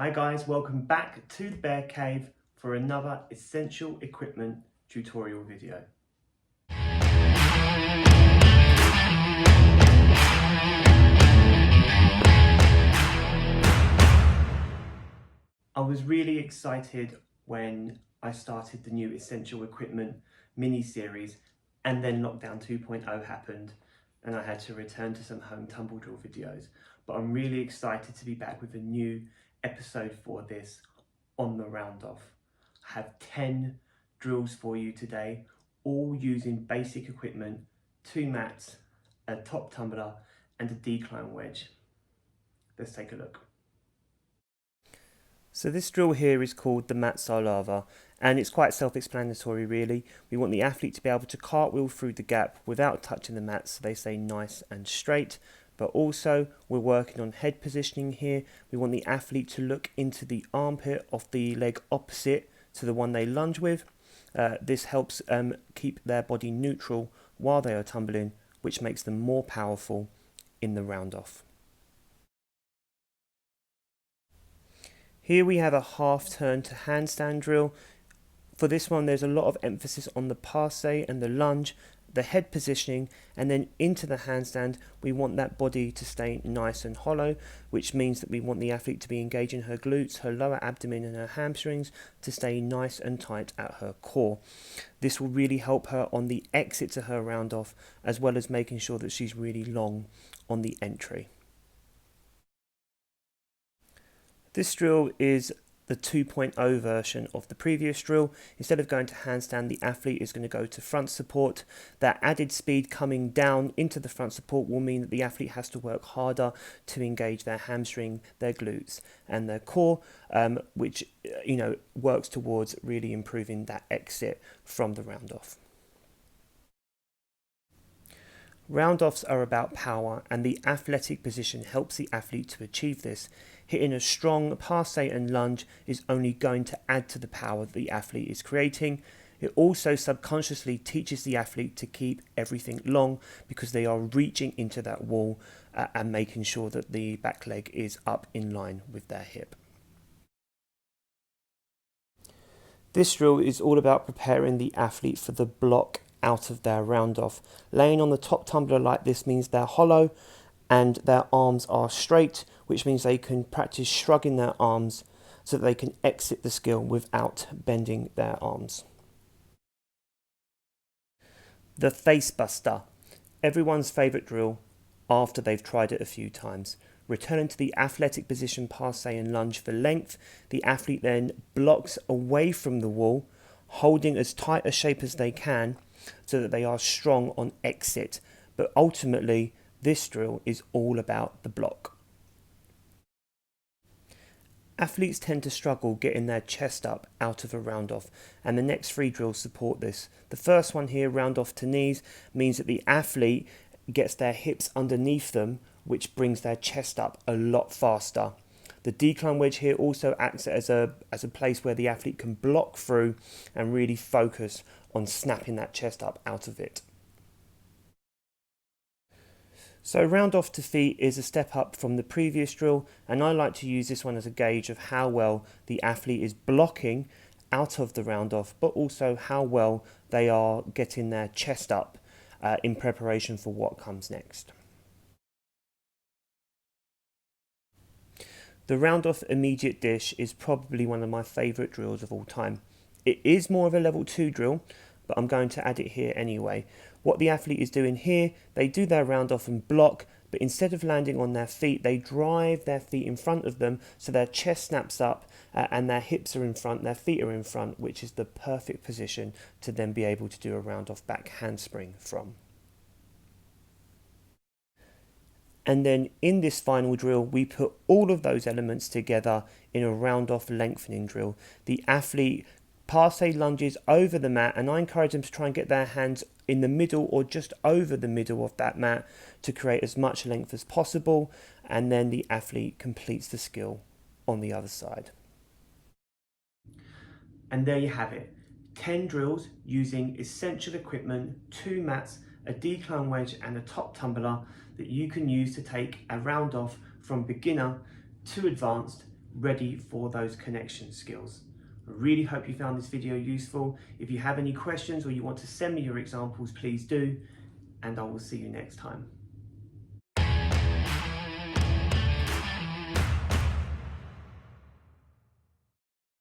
Hi guys, welcome back to the Bear Cave for another essential equipment tutorial video. I was really excited when I started the new essential equipment mini-series and then lockdown 2.0 happened and I had to return to some home tumble drill videos. But I'm really excited to be back with a new episode for this on the round off. I have 10 drills for you today, all using basic equipment, 2 mats, a top tumbler and a decline wedge. Let's take a look. So this drill here is called the mat lava, and it's quite self-explanatory really. We want the athlete to be able to cartwheel through the gap without touching the mat so they stay nice and straight. But also we're working on head positioning here. We want the athlete to look into the armpit of the leg opposite to the one they lunge with. This helps keep their body neutral while they are tumbling, which makes them more powerful in the round off. Here we have a half turn to handstand drill. For this one there's a lot of emphasis on the passe and the lunge, the head positioning, and then into the handstand we want that body to stay nice and hollow, which means that we want the athlete to be engaging her glutes, her lower abdomen and her hamstrings to stay nice and tight at her core. This will really help her on the exit to her round off, as well as making sure that she's really long on the entry. This drill is the 2.0 version of the previous drill. Instead of going to handstand, the athlete is going to go to front support. That added speed coming down into the front support will mean that the athlete has to work harder to engage their hamstring, their glutes and their core, which works towards really improving that exit from the round off. Round-offs are about power, and the athletic position helps the athlete to achieve this. Hitting a strong passe and lunge is only going to add to the power that the athlete is creating. It also subconsciously teaches the athlete to keep everything long because they are reaching into that wall and making sure that the back leg is up in line with their hip. This drill is all about preparing the athlete for the block out of their round off. Laying on the top tumbler like this means they're hollow and their arms are straight, which means they can practice shrugging their arms so that they can exit the skill without bending their arms. The face buster, everyone's favourite drill after they've tried it a few times. Returning to the athletic position, passe and lunge for length, the athlete then blocks away from the wall, holding as tight a shape as they can so that they are strong on exit. But ultimately, this drill is all about the block. Athletes tend to struggle getting their chest up out of a round off, and the next 3 drills support this. The first one here, round off to knees, means that the athlete gets their hips underneath them, which brings their chest up a lot faster. The decline wedge here also acts as a place where the athlete can block through and really focus on snapping that chest up out of it. So round off to feet is a step up from the previous drill, and I like to use this one as a gauge of how well the athlete is blocking out of the round off, but also how well they are getting their chest up in preparation for what comes next. The round off immediate dish is probably one of my favourite drills of all time. It is more of a level 2 drill, but I'm going to add it here anyway. What the athlete is doing here, they do their round off and block, but instead of landing on their feet, they drive their feet in front of them so their chest snaps up and their hips are in front, their feet are in front, which is the perfect position to then be able to do a round off back handspring from. And then in this final drill, we put all of those elements together in a round off lengthening drill. The athlete passe lunges over the mat, and I encourage them to try and get their hands in the middle or just over the middle of that mat to create as much length as possible, and then the athlete completes the skill on the other side. And there you have it, 10 drills using essential equipment, 2 mats, a decline wedge and a top tumbler that you can use to take a round off from beginner to advanced ready for those connection skills. I really hope you found this video useful. If you have any questions or you want to send me your examples, please do, and I will see you next time.